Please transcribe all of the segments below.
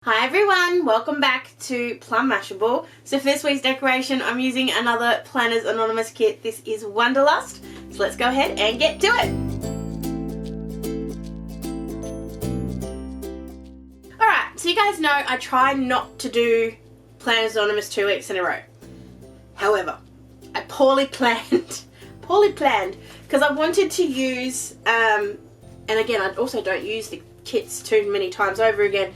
Hi everyone, welcome back to Plum Mashable. So for this week's decoration I'm using another Planners Anonymous kit. This is Wanderlust. So let's go ahead and get to it. Alright, so you guys know I try not to do Planners Anonymous 2 weeks in a row. However, I poorly planned because I wanted to use, and again I also don't use the kits too many times over again,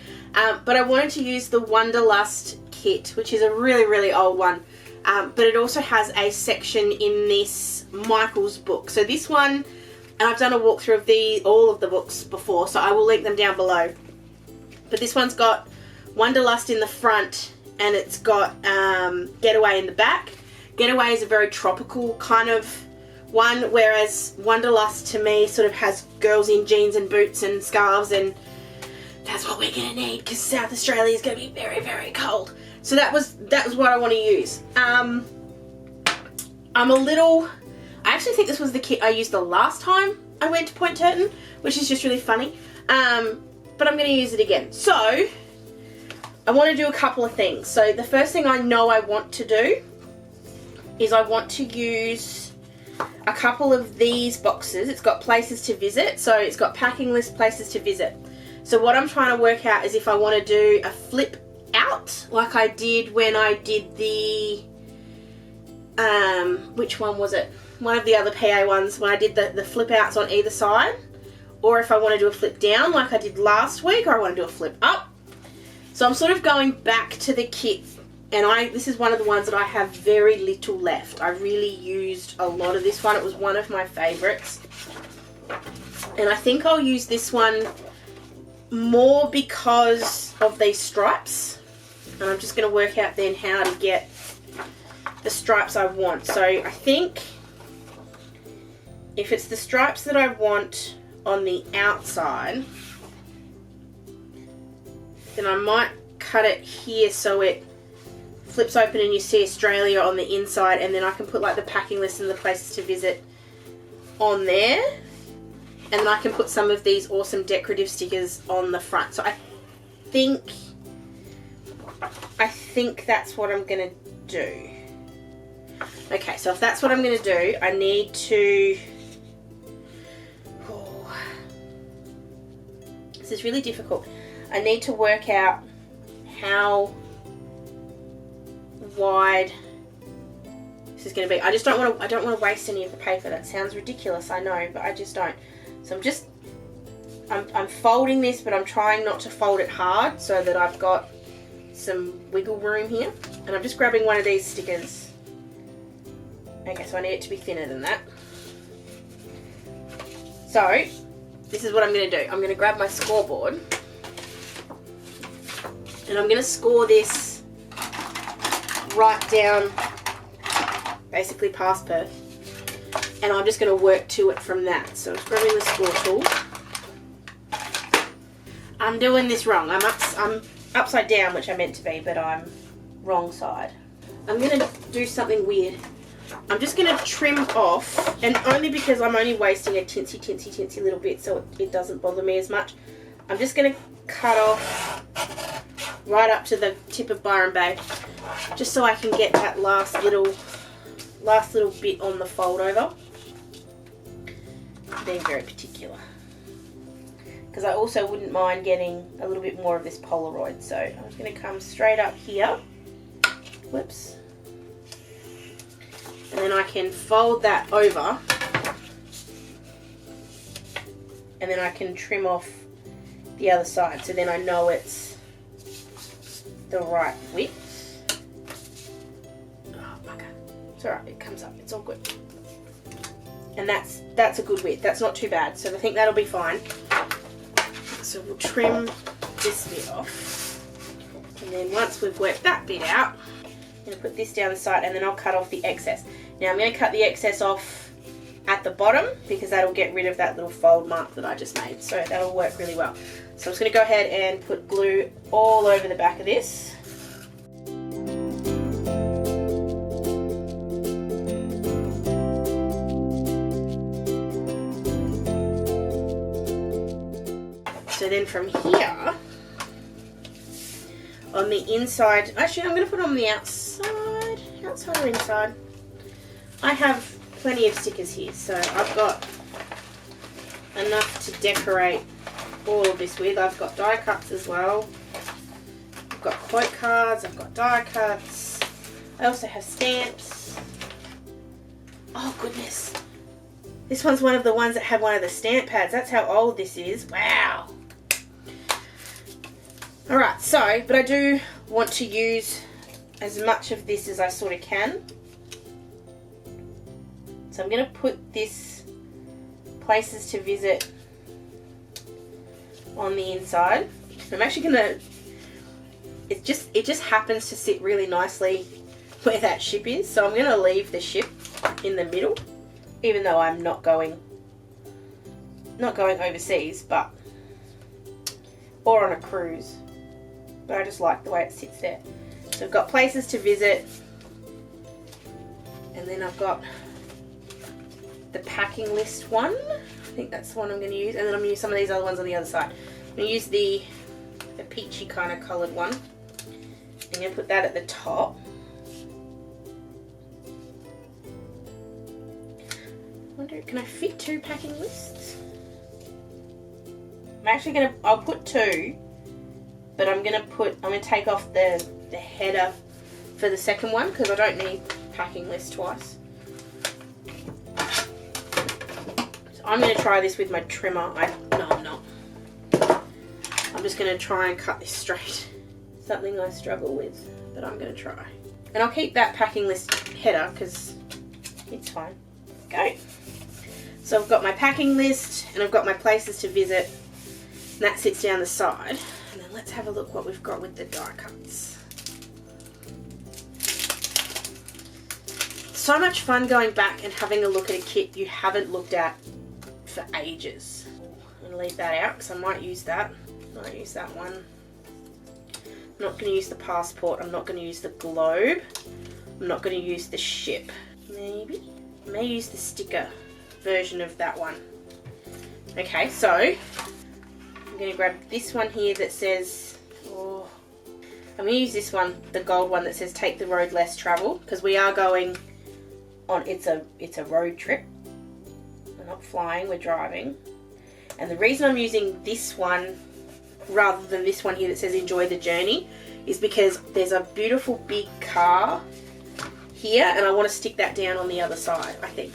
but I wanted to use the Wanderlust kit, which is a really old one, but it also has a section in this Michael's book. So this one, and I've done a walkthrough of all of the books before, so I will link them down below, but this one's got Wanderlust in the front and it's got Getaway in the back. Getaway is a very tropical kind of one, whereas Wanderlust to me sort of has girls in jeans and boots and scarves, and that's what we're going to need because South Australia is going to be very cold. So that was what I want to use. I actually think this was the kit I used the last time I went to Point Turton, which is just really funny, but I'm going to use it again. So I want to do a couple of things. So the first thing I know I want to do is I want to use a couple of these boxes. It's got places to visit, so it's got packing list, places to visit. So what I'm trying to work out is if I want to do a flip out like I did when I did the which one was it, one of the other PA ones, when I did the flip outs on either side, or if I want to do a flip down like I did last week, or I want to do a flip up. So I'm sort of going back to the kit, and this is one of the ones that I have very little left. I really used a lot of this one. It was one of my favorites. And I think I'll use this one more because of these stripes. And I'm just going to work out then how to get the stripes I want. So I think if it's the stripes that I want on the outside, then I might cut it here so it flips open and you see Australia on the inside, and then I can put like the packing list and the places to visit on there, and then I can put some of these awesome decorative stickers on the front. So I think that's what I'm gonna do. Okay, so if that's what I'm gonna do, I need to, this is really difficult. I need to work out how wide this is going to be. I don't want to waste any of the paper. That sounds ridiculous, I know, but I just don't. So I'm folding this, but I'm trying not to fold it hard so that I've got some wiggle room here. And I'm just grabbing one of these stickers. Okay, so I need it to be thinner than that. So this is what I'm going to do. I'm going to grab my scoreboard and I'm going to score this right down basically past Perth, and I'm just going to work to it from that. So I'm grabbing the score tool. I'm doing this wrong. I'm upside down, which I meant to be, but I'm wrong side. I'm going to do something weird. I'm just going to trim off, and only because I'm only wasting a tinsy little bit, so it doesn't bother me as much. I'm just going to cut off right up to the tip of Byron Bay, just so I can get that last little bit on the fold over. Being very particular, because I also wouldn't mind getting a little bit more of this Polaroid. So I'm just going to come straight up here, whoops, and then I can fold that over, and then I can trim off the other side, so then I know it's the right width. Oh bugger, it's alright, it comes up, it's all good. And that's a good width, that's not too bad, so I think that'll be fine. So we'll trim this bit off, and then once we've worked that bit out, I'm going to put this down the side, and then I'll cut off the excess. Now I'm going to cut the excess off at the bottom because that'll get rid of that little fold mark that I just made, so that'll work really well. So I'm just going to go ahead and put glue all over the back of this. So then from here on the inside. Actually, I'm going to put it on the outside. Outside or inside? I have plenty of stickers here, so I've got enough to decorate all of this with. I've got die cuts as well. I've got quote cards, I've got die cuts. I also have stamps. Oh goodness. This one's one of the ones that have one of the stamp pads. That's how old this is. Wow. Alright, so, but I do want to use as much of this as I sort of can. So I'm going to put this places to visit on the inside. I'm actually going to, it just happens to sit really nicely where that ship is. So I'm going to leave the ship in the middle, even though I'm not going overseas, but, or on a cruise. But I just like the way it sits there. So I've got places to visit, and then I've got the packing list one. I think that's the one I'm going to use, and then I'm going to use some of these other ones on the other side. I'm going to use the peachy kind of coloured one. I'm going to put that at the top. I wonder, can I fit 2 packing lists? I'm actually going to, I'll put 2, but I'm going to take off the header for the second one because I don't need packing list twice. So I'm going to try this with my trimmer. No, I'm not. I'm just going to try and cut this straight. Something I struggle with, but I'm going to try. And I'll keep that packing list header because it's fine. Go. So I've got my packing list and I've got my places to visit, and that sits down the side. And then let's have a look what we've got with the die cuts. So much fun going back and having a look at a kit you haven't looked at for ages. I'm going to leave that out because I might use that. I might use that one. I'm not going to use the passport. I'm not going to use the globe. I'm not going to use the ship. Maybe. I may use the sticker version of that one. Okay, so I'm going to grab this one here that says, I'm going to use this one, the gold one that says take the road less traveled, because we are going on, it's a road trip. We're not flying, we're driving. And the reason I'm using this one rather than this one here that says enjoy the journey is because there's a beautiful big car here and I want to stick that down on the other side, I think.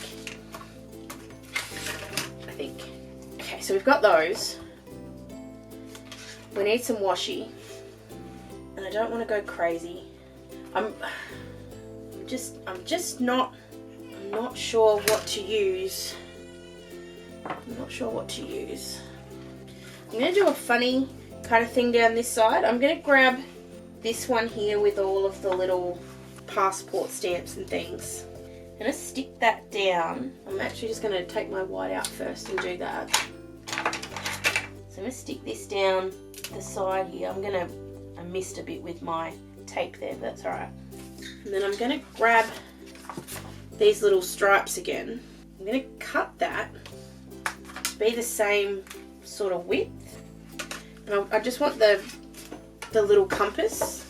Okay, so we've got those. We need some washi. And I don't want to go crazy. I'm not sure what to use. I'm going to do a funny kind of thing down this side. I'm going to grab this one here with all of the little passport stamps and things. I'm going to stick that down. I'm actually just going to take my white out first and do that. So I'm going to stick this down the side here. I missed a bit with my tape there, but that's alright. And then I'm going to grab these little stripes again. I'm going to cut that to be the same sort of width. And I just want the little compass.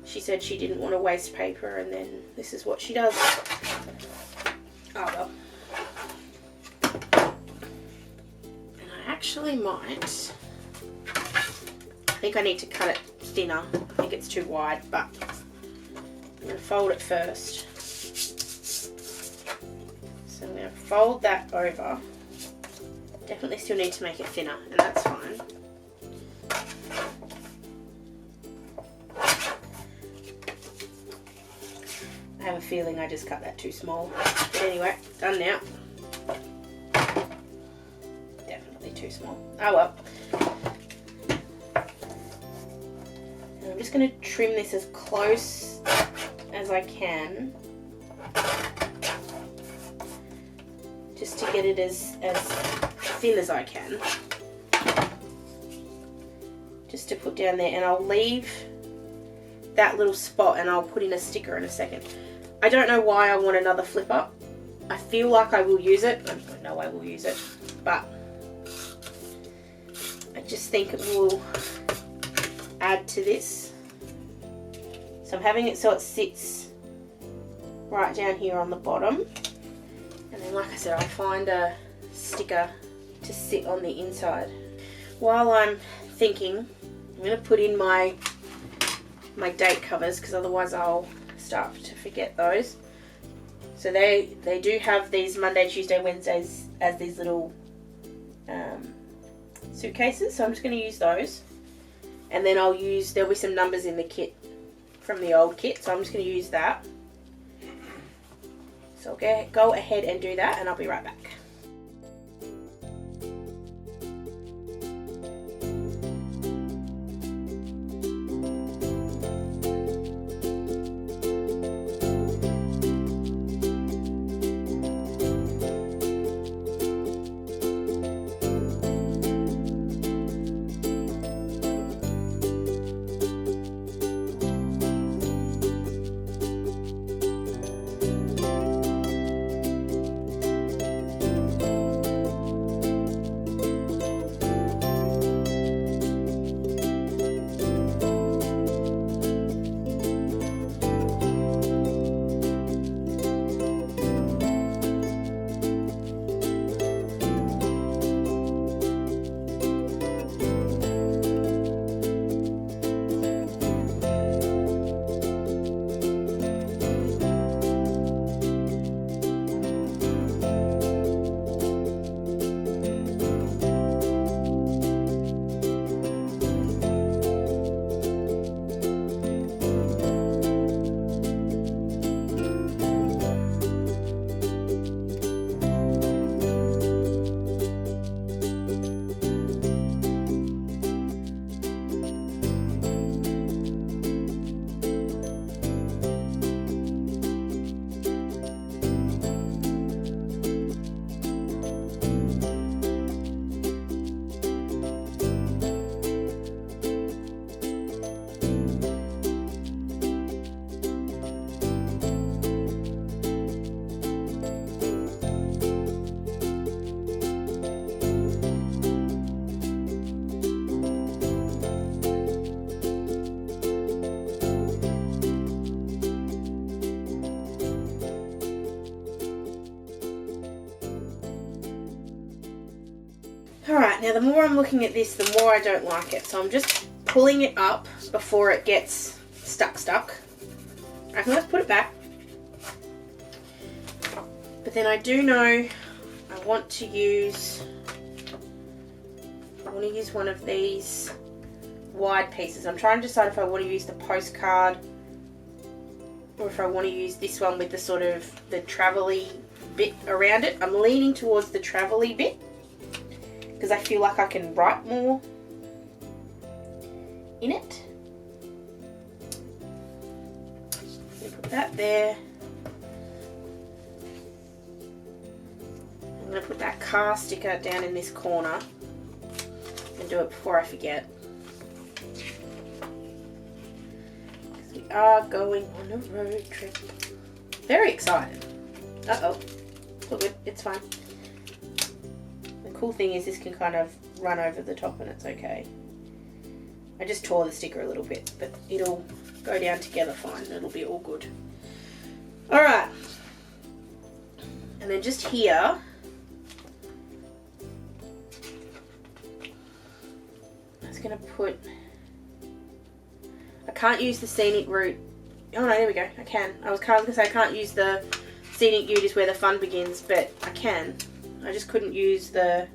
She said she didn't want to waste paper, and then this is what she does. Oh well. And I actually might, I think I need to cut it thinner. I think it's too wide, but I'm going to fold it first. So I'm going to fold that over. Definitely still need to make it thinner, and that's fine. I have a feeling I just cut that too small. But anyway, done now. Definitely too small. Oh well. And I'm just going to trim this as close as I can. Just to get it as thin as I can. Just to put down there, and I'll leave that little spot and I'll put in a sticker in a second. I don't know why I want another flip up. I feel like I will use it. I know I will use it, but I just think it will add add to this. So I'm having it so it sits right down here on the bottom. And then, like I said, I find a sticker to sit on the inside. While I'm thinking, I'm going to put in my date covers, because otherwise I'll start to forget those. So they do have these Monday, Tuesday, Wednesdays as these little suitcases. So I'm just going to use those. And then there'll be some numbers in the kit from the old kit. So I'm just going to use that. So I'll go ahead and do that, and I'll be right back. Alright, now the more I'm looking at this, the more I don't like it. So I'm just pulling it up before it gets stuck. I reckon let's put it back. But then I do know I want to use one of these wide pieces. I'm trying to decide if I want to use the postcard or if I want to use this one with the sort of the travel-y bit around it. I'm leaning towards the travel-y bit, because I feel like I can write more in it. Put that there. I'm going to put that car sticker down in this corner and do it before I forget. Because we are going on a road trip. Very excited. Uh-oh. It's all good. It's fine. Cool thing is this can kind of run over the top and it's okay. I just tore the sticker a little bit, but it'll go down together fine. It'll be all good. Alright. And then just here, I was going to put, I can't use the scenic route. Oh no, there we go. I can. I was kind of going to say I can't use the scenic route is where the fun begins, but I can. I just couldn't use the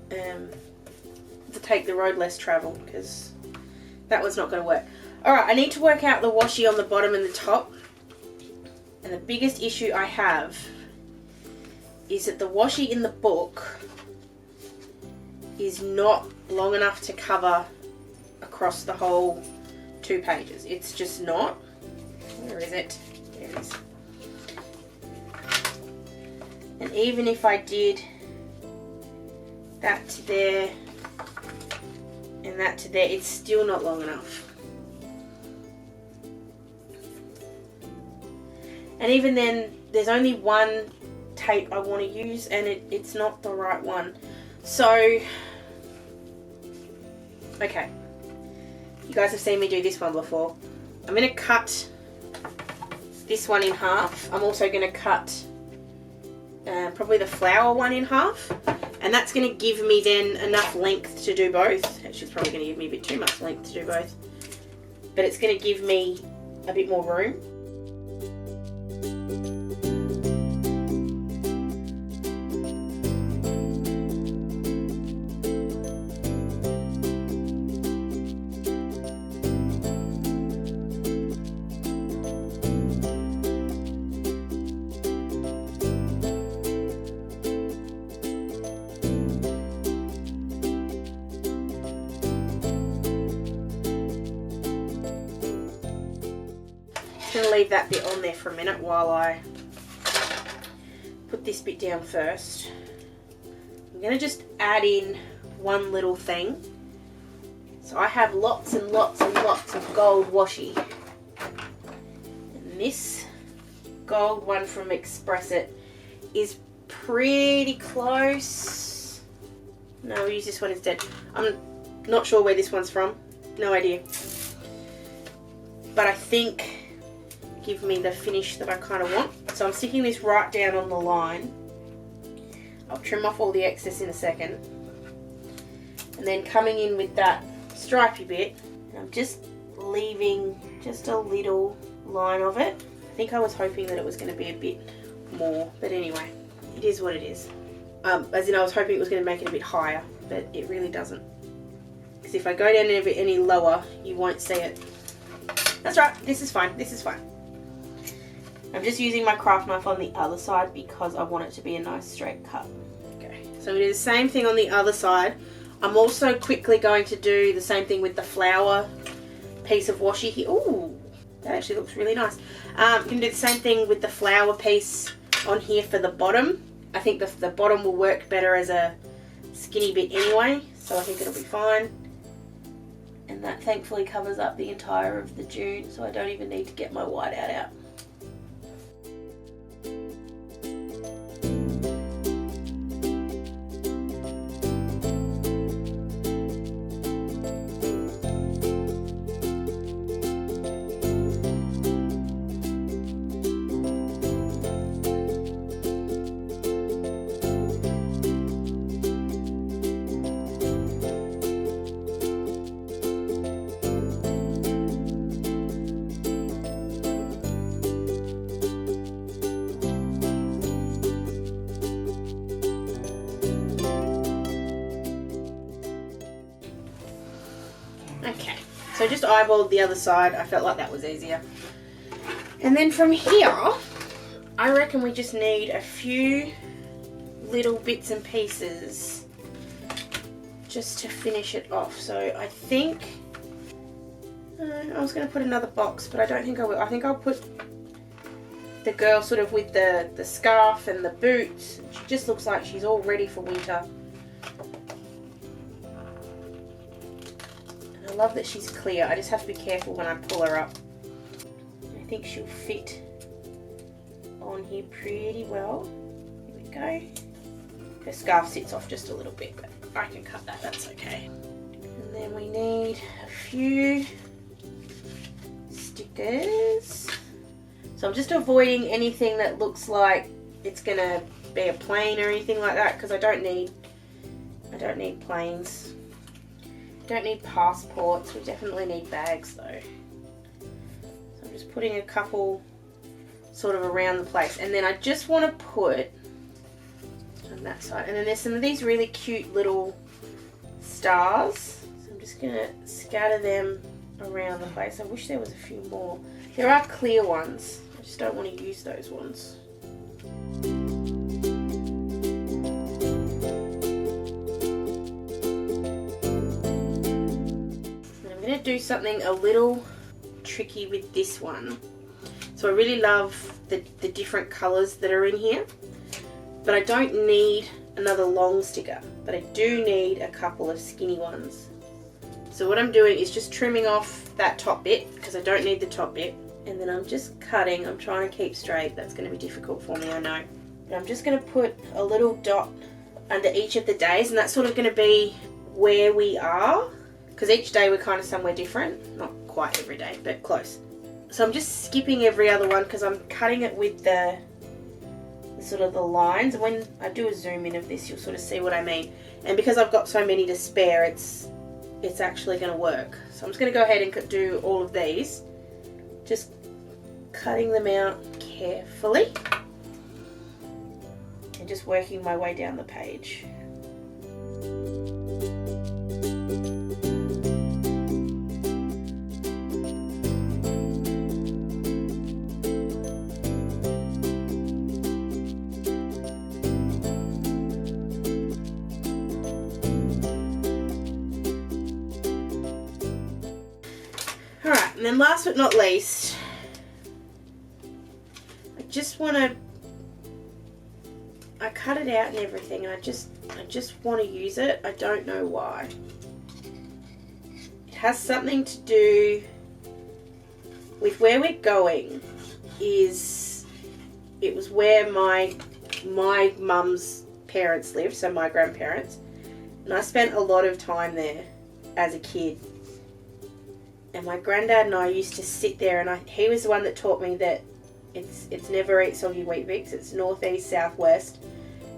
to take the road less travel, because that one's not going to work. Alright, I need to work out the washi on the bottom and the top. And the biggest issue I have is that the washi in the book is not long enough to cover across the whole 2 pages. It's just not. Where is it? There it is. And even if I did that to there and that to there, it's still not long enough. And even then, there's only one tape I want to use, and it's not the right one. So, okay. You guys have seen me do this one before. I'm going to cut this one in half. I'm also going to cut probably the flower one in half. And that's going to give me then enough length to do both. Actually, it's probably going to give me a bit too much length to do both. But it's going to give me a bit more room. Going to leave that bit on there for a minute while I put this bit down first. I'm going to just add in one little thing. So I have lots and lots and lots of gold washi. And this gold one from Express It is pretty close. No, we'll use this one instead. I'm not sure where this one's from. No idea. But I think give me the finish that I kind of want. So I'm sticking this right down on the line. I'll trim off all the excess in a second. And then coming in with that stripy bit, I'm just leaving just a little line of it. I think I was hoping that it was going to be a bit more, but anyway, it is what it is. As in I was hoping it was going to make it a bit higher, but it really doesn't. Because if I go down any lower, you won't see it. That's right, this is fine, this is fine. I'm just using my craft knife on the other side because I want it to be a nice straight cut. Okay, so we do the same thing on the other side. I'm also quickly going to do the same thing with the flower piece of washi here. Ooh, that actually looks really nice. I'm going to do the same thing with the flower piece on here for the bottom. I think the bottom will work better as a skinny bit anyway, so I think it'll be fine. And that thankfully covers up the entire of the June, so I don't even need to get my whiteout out. Okay, so just eyeballed the other side. I felt like that was easier. And then from here, I reckon we just need a few little bits and pieces just to finish it off. So I think I was going to put another box, but I don't think I will. I think I'll put the girl sort of with the scarf and the boots. She just looks like she's all ready for winter. I love that she's clear. I just have to be careful when I pull her up. I think she'll fit on here pretty well. Here we go. Her scarf sits off just a little bit, but I can cut that, that's okay. And then we need a few stickers. So I'm just avoiding anything that looks like it's gonna be a plane or anything like that, because I don't need planes. Don't need passports. We definitely need bags though. So I'm just putting a couple sort of around the place, and then I just want to put on that side. And then there's some of these really cute little stars. So I'm just gonna scatter them around the place. I wish there was a few more. There are clear ones. I just don't want to use those ones. Do something a little tricky with this one. So I really love the different colors that are in here, but I don't need another long sticker, but I do need a couple of skinny ones. So what I'm doing is just trimming off that top bit because I don't need the top bit, and then I'm just cutting. I'm trying to keep straight. That's going to be difficult for me, I know. But I'm just going to put a little dot under each of the days, and that's sort of going to be where we are, because each day we're kind of somewhere different. Not quite every day, but close. So I'm just skipping every other one because I'm cutting it with the sort of the lines. When I do a zoom in of this, you'll sort of see what I mean. And because I've got so many to spare, it's actually going to work. So I'm just going to go ahead and do all of these, just cutting them out carefully and just working my way down the page. Alright, and then last but not least, I just want to, I cut it out and everything, and I just want to use it. I don't know why. It has something to do with where we're going. It was where my mum's parents lived, so my grandparents, and I spent a lot of time there as a kid. And my granddad and I used to sit there, and he was the one that taught me that it's never eat soggy wheat bix, it's northeast, southwest.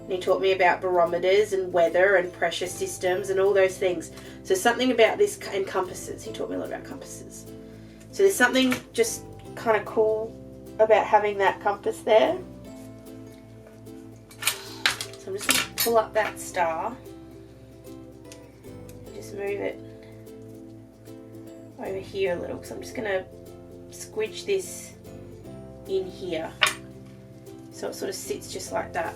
And he taught me about barometers and weather and pressure systems and all those things. So something about this, and compasses. He taught me a lot about compasses. So there's something just kind of cool about having that compass there. So I'm just going to pull up that star. Just move it over here a little, because I'm just going to squidge this in here so it sort of sits just like that.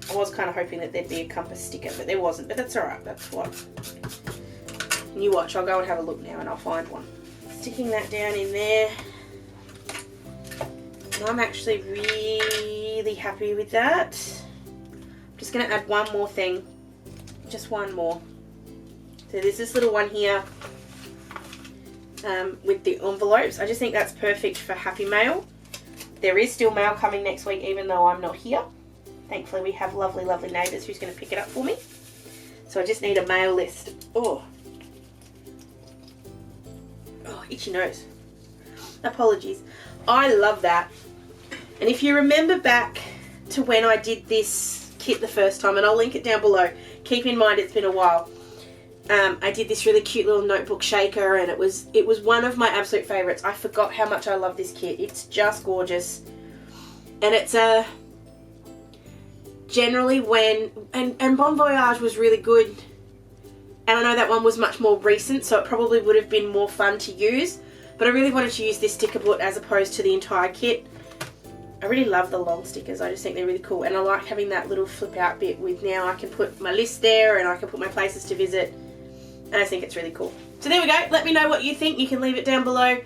I was kind of hoping that there'd be a compass sticker, but there wasn't, but that's alright. That's what you watch. I'll go and have a look now and I'll find one. Sticking that down in there, and I'm actually really happy with that. I'm just going to add one more thing. Just one more. So there's this little one here with the envelopes. I just think that's perfect for Happy Mail. There is still mail coming next week, even though I'm not here. Thankfully we have lovely, lovely neighbours who's going to pick it up for me. So I just need a mail list. Oh, itchy nose. Apologies. I love that. And if you remember back to when I did this kit the first time, and I'll link it down below. Keep in mind it's been a while. I did this really cute little notebook shaker, and it was one of my absolute favourites. I forgot how much I love this kit. It's just gorgeous, and it's a generally when and Bon Voyage was really good, and I know that one was much more recent, so it probably would have been more fun to use. But I really wanted to use this sticker book as opposed to the entire kit. I really love the long stickers. I just think they're really cool, and I like having that little flip out bit with, now I can put my list there and I can put my places to visit, and I think it's really cool. So there we go. Let me know what you think. You can leave it down below,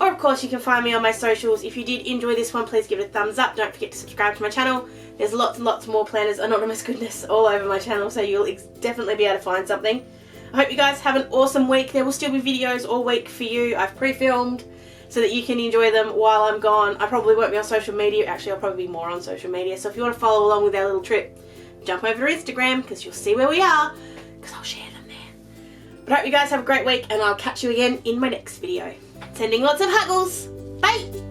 or of course you can find me on my socials. If you did enjoy this one, please give it a thumbs up. Don't forget to subscribe to my channel. There's lots and lots more Planners Anonymous goodness all over my channel, so you'll definitely be able to find something. I hope you guys have an awesome week. There will still be videos all week for you. I've pre-filmed so that you can enjoy them while I'm gone. I probably won't be on social media. Actually, I'll probably be more on social media. So if you want to follow along with our little trip, jump over to Instagram, because you'll see where we are, because I'll share them there. But I hope you guys have a great week, and I'll catch you again in my next video. Sending lots of huggles. Bye!